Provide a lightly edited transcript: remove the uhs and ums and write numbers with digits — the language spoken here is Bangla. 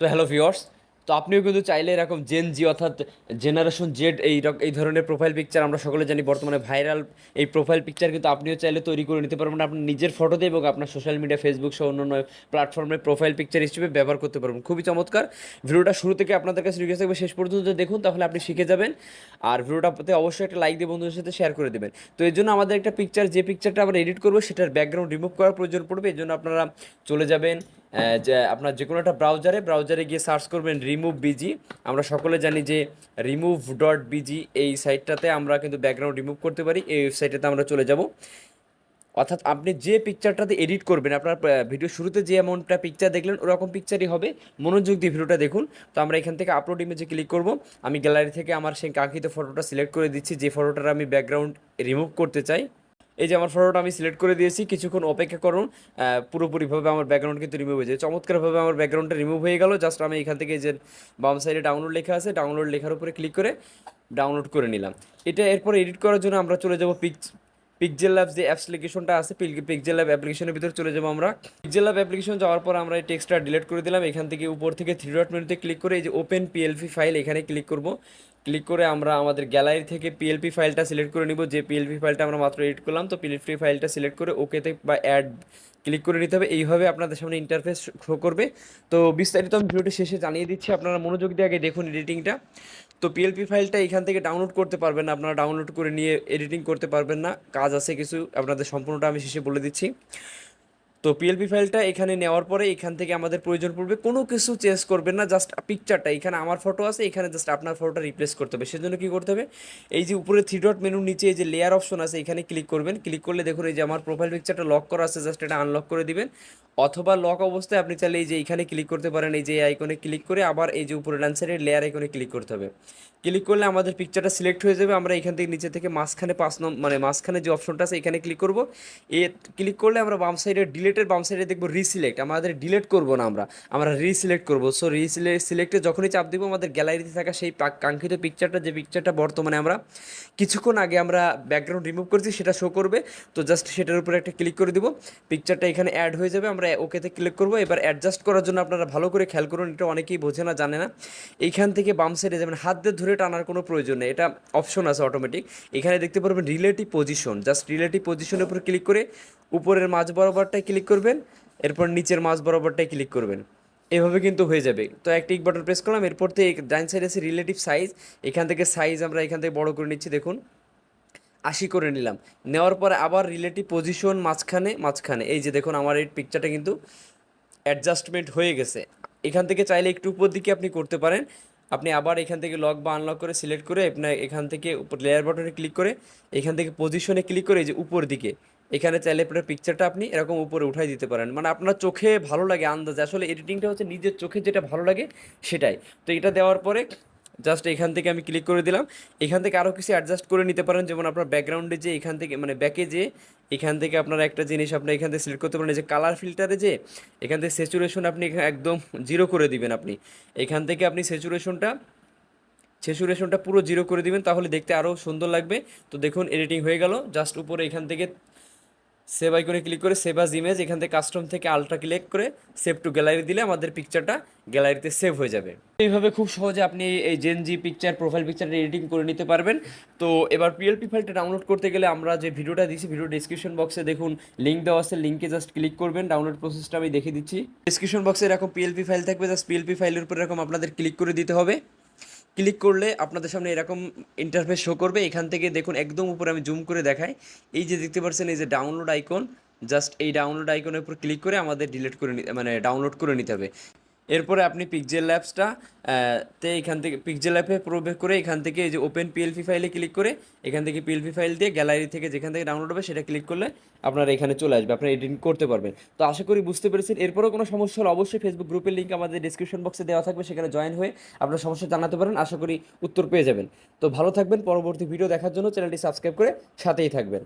তো হ্যালো ভিউয়ার্স, তো আপনিও কিন্তু চাইলে এরকম জেন জি অর্থাৎ জেনারেশন জেড এই ধরনের প্রোফাইল পিকচার আমরা সকলে জানি বর্তমানে ভাইরাল এই প্রোফাইল পিকচার কিন্তু আপনিও চাইলে তৈরি করে নিতে পারবেন আপনার নিজের ফটো দিয়ে এবং আপনার সোশ্যাল মিডিয়া ফেসবুক সহ অন্যান্য প্ল্যাটফর্মে প্রোফাইল পিকচার হিসেবে ব্যবহার করতে পারবেন। খুবই চমৎকার। ভিডিওটা শুরু থেকে আপনাদের কাছে রিকোয়েস্ট থাকবে শেষ পর্যন্ত দেখুন, তাহলে আপনি শিখে যাবেন। আর ভিডিওটাতে অবশ্যই একটা লাইক দিয়ে বন্ধুদের সাথে শেয়ার করে দেবেন। তো এর জন্য আমাদের একটা পিকচার, যে পিকচারটা আমরা এডিট করবো সেটার ব্যাকগ্রাউন্ড রিমুভ করার প্রয়োজন পড়বে। এই জন্য আপনারা চলে যাবেন যে আপনার যে কোনো একটা ব্রাউজারে গিয়ে সার্চ করবেন রিমুভ বিজি। আমরা সকলে জানি যে রিমুভ.বিজি এই সাইটটাতে আমরা কিন্তু ব্যাকগ্রাউন্ড রিমুভ করতে পারি। এই ওয়েবসাইটটাতে আমরা চলে যাব। অর্থাৎ আপনি যে পিকচারটাতে এডিট করবেন, আপনার ভিডিও শুরুতে যে এমনটা পিকচার দেখলেন ওরকম পিকচারই হবে। মনোযোগ দিয়ে ভিডিওটা দেখুন। তো আমরা এখান থেকে আপলোড ইমেজে ক্লিক করব। আমি গ্যালারি থেকে আমার সেই কাঙ্ক্ষিত ফটোটা সিলেক্ট করে দিচ্ছি, যে ফটোটার আমি ব্যাকগ্রাউন্ড রিমুভ করতে চাই। এই যে আমার ফটোটা আমি সিলেক্ট করে দিয়েছি, কিছুক্ষণ অপেক্ষা করুন। পুরোপুরিভাবে আমার ব্যাকগ্রাউন্ড কিন্তু রিমুভ হয়ে যায়। চমৎকারভাবে আমার ব্যাকগ্রাউন্ডটা রিমুভ হয়ে গেল। জাস্ট আমি এখান থেকে যে বাম সাইডে ডাউনলোড লেখা আছে, ডাউনলোড লেখার উপরে ক্লিক করে ডাউনলোড করে নিলাম। এটা এরপর এডিট করার জন্য আমরা চলে যাব পিক্সেল ল্যাব যে অ্যাপ্লিকেশনটা আছে, পিক্সেল ল্যাব অ্যাপ্লিকেশনের ভিতরে চলে যাবো আমরা। পিক্সেল ল্যাব অ্যাপ্লিকেশন যাওয়ার পর আমরা এই টেক্সটটা ডিলিট করে দিলাম। এখান থেকে উপর থেকে থ্রি ডট মেনুতে ক্লিক করে এই যে ওপেন পিএলপি ফাইল এখানে ক্লিক করব। ক্লিক করে আমরা আমাদের গ্যালারি থেকে পিএলপি ফাইলটা সিলেক্ট করে নিব, যে পিএলপি ফাইলটা আমরা মাত্র এডিট করলাম। তো পিএলপি ফাইলটা সিলেক্ট করে ওকেতে বা অ্যাড ক্লিক করে নিতে হবে। এইভাবে আপনাদের সামনে ইন্টারফেস শো করবে। তো বিস্তারিত আমি ভিডিওটি শেষে জানিয়ে দিচ্ছি, আপনারা মনোযোগ দিয়ে আগে দেখুন এডিটিংটা। তো পিএলপি ফাইলটা এখান থেকে ডাউনলোড করতে পারবেন না, আপনারা ডাউনলোড করে নিয়ে এডিটিং করতে পারবেন না, কাজ আছে কিছু, আপনাদের সম্পূর্ণটা আমি শেষে বলে দিচ্ছি। তো পিএলপি ফাইলটা এখানে নেওয়ার পরে এখান থেকে আমাদের প্রয়োজন পড়বে, কোনো কিছু চেঞ্জ করবেন না, জাস্ট পিকচারটা এখানে আমার ফটো আছে, এখানে জাস্ট আপনার ফটোটা রিপ্লেস করতে হবে। সেজন্য কী করতে হবে, এই যে উপরে থ্রি ডট মেনুর নিচে এই যে লেয়ার অপশন আছে এখানে ক্লিক করবেন। ক্লিক করলে দেখুন এই যে আমার প্রোফাইল পিকচারটা লক করা আছে, জাস্ট এটা আনলক করে দিবেন। অথবা লক অবস্থায় আপনি চাইলে এই যে এখানে ক্লিক করতে পারেন, এই যে আইকনে ক্লিক করে আবার এই যে উপরে ডান সাইডের লেয়ার আইকনে ক্লিক করতে হবে। ক্লিক করলে আমাদের পিকচারটা সিলেক্ট হয়ে যাবে। আমরা এখান থেকে নিচে থেকে মাঝখানে মানে মাঝখানে যে অপশনটা আছে এখানে ক্লিক করব। এ ক্লিক করলে আমরা বাম সাইডে ডিলেটের বাম সাইডে দেখবো রিসিলেক্ট। আমাদের ডিলেট করব না, আমরা রিসিলেক্ট করব। সো সিলেক্টে যখনই চাপ দিব আমাদের গ্যালারিতে থাকা সেই কাঙ্ক্ষিত পিকচারটা, যে পিকচারটা বর্তমানে আমরা কিছুক্ষণ আগে আমরা ব্যাকগ্রাউন্ড রিমুভ করেছি সেটা শো করবে। তো জাস্ট সেটার উপরে একটা ক্লিক করে দিব, পিকচারটা এখানে অ্যাড হয়ে যাবে। আমরা ওকেতে ক্লিক করব। এবার অ্যাডজাস্ট করার জন্য আপনারা ভালো করে খেয়াল করুন, এটা অনেকেই বোঝে না, জানে না। এইখান থেকে বাম সাইডে যাবেন, হাত দিয়ে ধরে টানার কোনো প্রয়োজন নেই, এটা অপশন আছে অটোমেটিক। এখানে দেখতে পারবেন রিলেটিভ পজিশন, জাস্ট রিলেটিভ পজিশনের উপর ক্লিক করে উপরের মাঝ বরাবরটাই ক্লিক করবেন, এরপর নিচের মাঝ বরাবরটাই ক্লিক করবেন। এভাবে কিন্তু হয়ে যাবে। তো একটা টিক বাটন প্রেস করলাম। এরপর থেকে ডাইন সাইড আছে রিলেটিভ সাইজ, এখান থেকে সাইজ আমরা এখান থেকে বড় করে নিচ্ছি, দেখুন 80 করে নিলাম। নেওয়ার পরে আবার রিলেটিভ পজিশন মাঝখানে এই যে দেখুন আমার এই পিকচারটা কিন্তু অ্যাডজাস্টমেন্ট হয়ে গেছে। এখান থেকে চাইলে একটু উপর দিকে আপনি করতে পারেন। আপনি আবার এখান থেকে লক বা আনলক করে সিলেক্ট করে আপনার এখান থেকে উপর লেয়ার বাটনে ক্লিক করে এখান থেকে পজিশনে ক্লিক করে এই যে উপর দিকে এখানে চাইলে আপনার পিকচারটা আপনি এরকম উপরে উঠাই দিতে পারেন, মানে আপনার চোখে ভালো লাগে আন্দাজে। আসলে এডিটিংটা হচ্ছে নিজের চোখে যেটা ভালো লাগে সেটাই। তো এটা দেওয়ার পরে জাস্ট এখান থেকে আমি ক্লিক করে দিলাম। এখান থেকে আরও কিছু অ্যাডজাস্ট করে নিতে পারেন, যেমন আপনার ব্যাকগ্রাউন্ডে যে এখান থেকে মানে ব্যাকে যে এখান থেকে আপনারা একটা জিনিস আপনি এখান থেকে সিলেক্ট করতে পারেন, যে কালার ফিল্টারে যে এখান থেকে স্যাচুরেশন আপনি একদম জিরো করে দিবেন। আপনি এখান থেকে আপনি স্যাচুরেশনটা পুরো জিরো করে দিবেন, তাহলে দেখতে আরও সুন্দর লাগবে। তো দেখুন এডিটিং হয়ে গেল। জাস্ট উপরে এখান থেকে সেভ আইকনে ক্লিক করে সেভ আজ ইমেজ, এখান থেকে কাস্টম থেকে আলট্রা ক্লিক করে সেভ টু গ্যালারি দিলে আমাদের পিকচারটা গ্যালারিতে সেভ হয়ে যাবে। এইভাবে খুব সহজে আপনি এই জেনজি পিকচার প্রোফাইল পিকচারটা এডিটিং করে নিতে পারবেন। তো এবার পিএলপি ফাইলটা ডাউনলোড করতে গেলে আমরা যে ভিডিওটা দিয়েছি ভিডিও ডিসক্রিপশন বক্সে দেখুন লিঙ্ক দেওয়া আছে, লিঙ্কে জাস্ট ক্লিক করবেন। ডাউনলোড প্রসেসটা আমি দেখিয়ে দিচ্ছি। ডিসক্রিপশন বক্সে এরকম পিএলপি ফাইল থাকবে, জাস্ট পিএলপি ফাইলের উপর এরকম আপনাদের ক্লিক করে দিতে হবে। ক্লিক করলে আপনাদের সামনে এরকম ইন্টারফেস শো করবে। এখান থেকে দেখুন একদম উপরে আমি জুম করে দেখাই, এই যে দেখতে পাচ্ছেন এই যে ডাউনলোড আইকন, জাস্ট এই ডাউনলোড আইকনের উপর ক্লিক করে আমাদের ডিলিট করে মানে ডাউনলোড করে নিতে হবে। এরপরে আপনি পিক্সেল ল্যাবসটা এখান থেকে পিক্সেল ল্যাবে প্রবেশ করে এখান থেকে এই যে ওপেন পিএলপি ফাইলে ক্লিক করে এখান থেকে পিএলপি ফাইল দিয়ে গ্যালারি থেকে যেখান থেকে ডাউনলোড হবে সেটা ক্লিক করলে আপনারা এখানে চলে আসবে, আপনারা এডিটিং করতে পারবেন। তো আশা করি বুঝতে পেরেছেন। এরপরেও কোনো সমস্যা হলে অবশ্যই ফেসবুক গ্রুপের লিঙ্ক আমাদের ডিসক্রিপশন বক্সে দেওয়া থাকবে, সেখানে জয়েন হয়ে আপনার সমস্যা জানাতে পারেন, আশা করি উত্তর পেয়ে যাবেন। তো ভালো থাকবেন, পরবর্তী ভিডিও দেখার জন্য চ্যানেলটি সাবস্ক্রাইব করে সাথেই থাকবেন।